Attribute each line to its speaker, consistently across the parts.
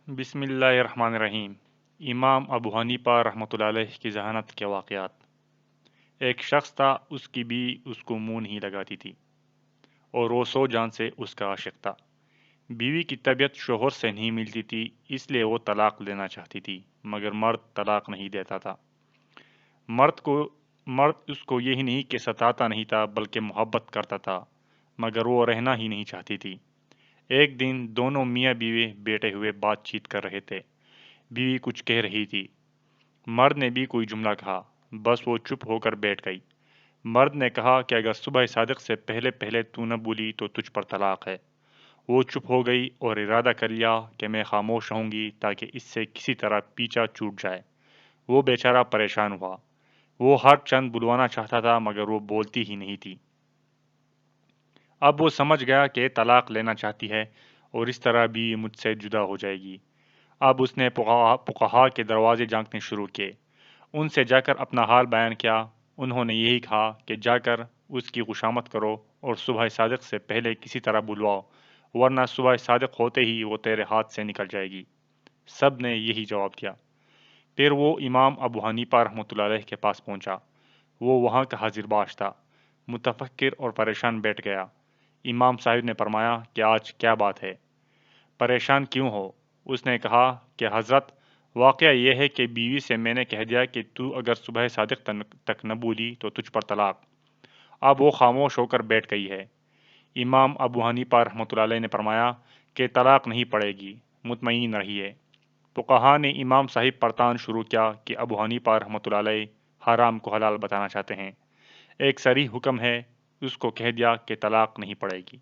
Speaker 1: بسم اللہ الرحمن الرحیم۔ امام ابو حنیفہ رحمۃ اللہ علیہ کی ذہانت کے واقعات۔ ایک شخص تھا، اس کی بیوی اس کو منہ نہیں لگاتی تھی اور وہ سو جان سے اس کا عاشق تھا۔ بیوی کی طبیعت شوہر سے نہیں ملتی تھی، اس لیے وہ طلاق لینا چاہتی تھی، مگر مرد طلاق نہیں دیتا تھا۔ مرد اس کو یہی نہیں کہ ستاتا نہیں تھا بلکہ محبت کرتا تھا، مگر وہ رہنا ہی نہیں چاہتی تھی۔ ایک دن دونوں میاں بیوی بیٹھے ہوئے بات چیت کر رہے تھے۔ بیوی کچھ کہہ رہی تھی، مرد نے بھی کوئی جملہ کہا، بس وہ چپ ہو کر بیٹھ گئی۔ مرد نے کہا کہ اگر صبح صادق سے پہلے پہلے تو نہ بولی تو تجھ پر طلاق ہے۔ وہ چپ ہو گئی اور ارادہ کر لیا کہ میں خاموش رہوں گی تاکہ اس سے کسی طرح پیچھا چھوٹ جائے۔ وہ بیچارہ پریشان ہوا۔ وہ ہر چند بلوانا چاہتا تھا مگر وہ بولتی ہی نہیں تھی۔ اب وہ سمجھ گیا کہ طلاق لینا چاہتی ہے اور اس طرح بھی مجھ سے جدا ہو جائے گی۔ اب اس نے فقہا کے دروازے جھانکنے شروع کیے۔ ان سے جا کر اپنا حال بیان کیا۔ انہوں نے یہی کہا کہ جا کر اس کی خوشامد کرو اور صبح صادق سے پہلے کسی طرح بلواؤ، ورنہ صبح صادق ہوتے ہی وہ تیرے ہاتھ سے نکل جائے گی۔ سب نے یہی جواب دیا۔ پھر وہ امام ابو حنیفہ رحمۃ اللہ علیہ کے پاس پہنچا۔ وہ وہاں کا حاضر باش تھا، متفکر اور پریشان بیٹھ گیا۔ امام صاحب نے فرمایا کہ آج کیا بات ہے؟ پریشان کیوں ہو؟ اس نے کہا کہ حضرت، واقعہ یہ ہے کہ بیوی سے میں نے کہہ دیا کہ تو اگر صبح صادق تک نہ بولی تو تجھ پر طلاق۔ اب وہ خاموش ہو کر بیٹھ گئی ہے۔ امام ابو حنیفہ رحمۃ اللہ علیہ نے فرمایا کہ طلاق نہیں پڑے گی، مطمئن رہیے۔ فقہا نے امام صاحب پر طعن شروع کیا کہ ابو حنیفہ رحمۃ اللہ علیہ حرام کو حلال بتانا چاہتے ہیں۔ ایک صریح حکم ہے، اس کو کہہ دیا کہ طلاق نہیں پڑے گی۔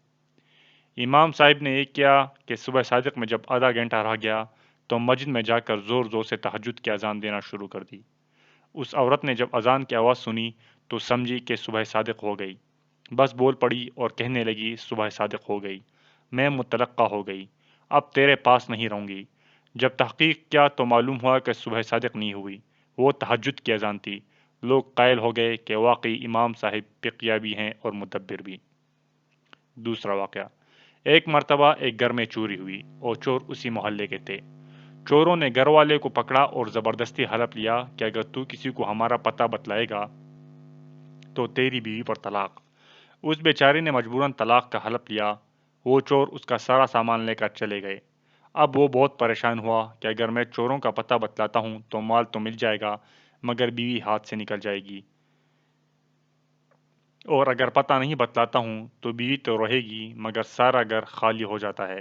Speaker 1: امام صاحب نے یہ کیا کہ صبح صادق میں جب آدھا گھنٹہ رہ گیا تو مسجد میں جا کر زور زور سے تہجد کی اذان دینا شروع کر دی۔ اس عورت نے جب اذان کی آواز سنی تو سمجھی کہ صبح صادق ہو گئی، بس بول پڑی اور کہنے لگی، صبح صادق ہو گئی، میں متلقہ ہو گئی، اب تیرے پاس نہیں رہوں گی۔ جب تحقیق کیا تو معلوم ہوا کہ صبح صادق نہیں ہوئی، وہ تہجد کی اذان تھی۔ لوگ قائل ہو گئے کہ واقعی امام صاحب فقیہ بھی ہیں اور مدبر بھی۔ دوسرا واقعہ، ایک مرتبہ ایک گھر میں چوری ہوئی اور چور اسی محلے کے تھے۔ چوروں نے گھر والے کو پکڑا اور زبردستی حلف لیا کہ اگر تو کسی کو ہمارا پتہ بتلائے گا تو تیری بیوی پر طلاق۔ اس بیچاری نے مجبوراً طلاق کا حلف لیا۔ وہ چور اس کا سارا سامان لے کر چلے گئے۔ اب وہ بہت پریشان ہوا کہ اگر میں چوروں کا پتہ بتلاتا ہوں تو مال تو مل جائے گا مگر بیوی ہاتھ سے نکل جائے گی، اور اگر پتہ نہیں بتلاتا ہوں تو بیوی تو رہے گی مگر سارا گھر خالی ہو جاتا ہے۔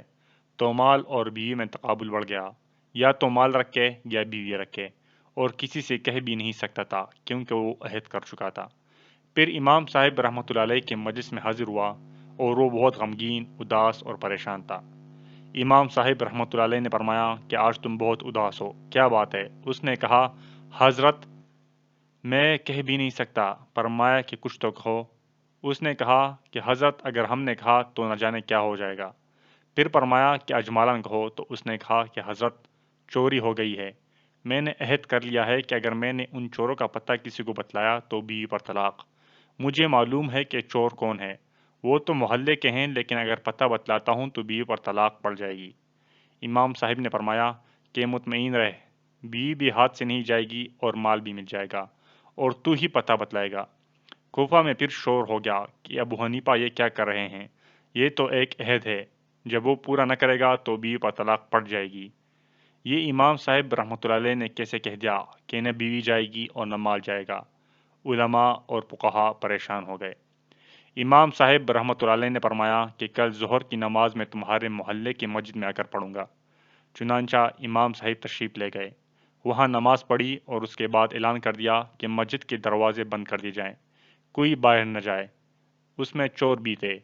Speaker 1: تو مال اور بیوی میں تقابل بڑھ گیا، یا تو مال رکھے یا بیوی رکھے، اور کسی سے کہہ بھی نہیں سکتا تھا کیونکہ وہ عہد کر چکا تھا۔ پھر امام صاحب رحمۃ اللہ علیہ کے مجلس میں حاضر ہوا اور وہ بہت غمگین، اداس اور پریشان تھا۔ امام صاحب رحمۃ اللہ علیہ نے فرمایا کہ آج تم بہت اداس ہو، کیا بات ہے؟ اس نے کہا، حضرت میں کہہ بھی نہیں سکتا۔ فرمایا کہ کچھ تو کہو۔ اس نے کہا کہ حضرت اگر ہم نے کہا تو نہ جانے کیا ہو جائے گا۔ پھر فرمایا کہ اجمالاً کہو۔ تو اس نے کہا کہ حضرت چوری ہو گئی ہے، میں نے عہد کر لیا ہے کہ اگر میں نے ان چوروں کا پتہ کسی کو بتلایا تو بیوی پر طلاق۔ مجھے معلوم ہے کہ چور کون ہے، وہ تو محلے کے ہیں، لیکن اگر پتہ بتلاتا ہوں تو بیوی پر طلاق پڑ جائے گی۔ امام صاحب نے فرمایا کہ مطمئن رہ، بیوی بھی ہاتھ سے نہیں جائے گی اور مال بھی مل جائے گا، اور تو ہی پتہ بتلائے گا۔ کوفہ میں پھر شور ہو گیا کہ ابو حنیفہ یہ کیا کر رہے ہیں، یہ تو ایک عہد ہے، جب وہ پورا نہ کرے گا تو بیوی پر طلاق پڑ جائے گی۔ یہ امام صاحب رحمۃ اللہ علیہ نے کیسے کہہ دیا کہ نہ بیوی جائے گی اور نہ مال جائے گا؟ علماء اور فقہا پریشان ہو گئے۔ امام صاحب رحمۃ اللہ علیہ نے فرمایا کہ کل ظہر کی نماز میں تمہارے محلے کی مسجد میں آ کر پڑھوں گا۔ چنانچہ امام صاحب تشریف لے گئے، وہاں نماز پڑھی اور اس کے بعد اعلان کر دیا کہ مسجد کے دروازے بند کر دیے جائیں، کوئی باہر نہ جائے۔ اس میں چور بھی تھے۔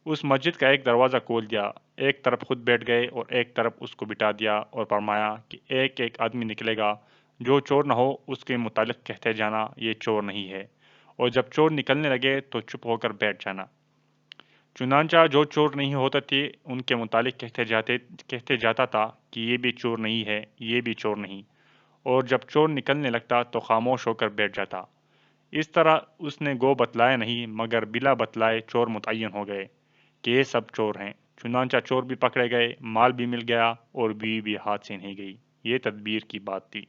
Speaker 1: اس مسجد کا ایک دروازہ کھول دیا، ایک طرف خود بیٹھ گئے اور ایک طرف اس کو بٹھا دیا اور فرمایا کہ ایک ایک آدمی نکلے گا، جو چور نہ ہو اس کے متعلق کہتے جانا یہ چور نہیں ہے، اور جب چور نکلنے لگے تو چپ ہو کر بیٹھ جانا۔ چنانچہ جو چور نہیں ہوتے تھے ان کے متعلق کہتے جاتا تھا کہ یہ بھی چور نہیں ہے، یہ بھی چور نہیں، اور جب چور نکلنے لگتا تو خاموش ہو کر بیٹھ جاتا۔ اس طرح اس نے گو بتلایا نہیں مگر بلا بتلائے چور متعین ہو گئے کہ یہ سب چور ہیں۔ چنانچہ چور بھی پکڑے گئے، مال بھی مل گیا اور بیوی بھی ہاتھ سے نہیں گئی۔ یہ تدبیر کی بات تھی۔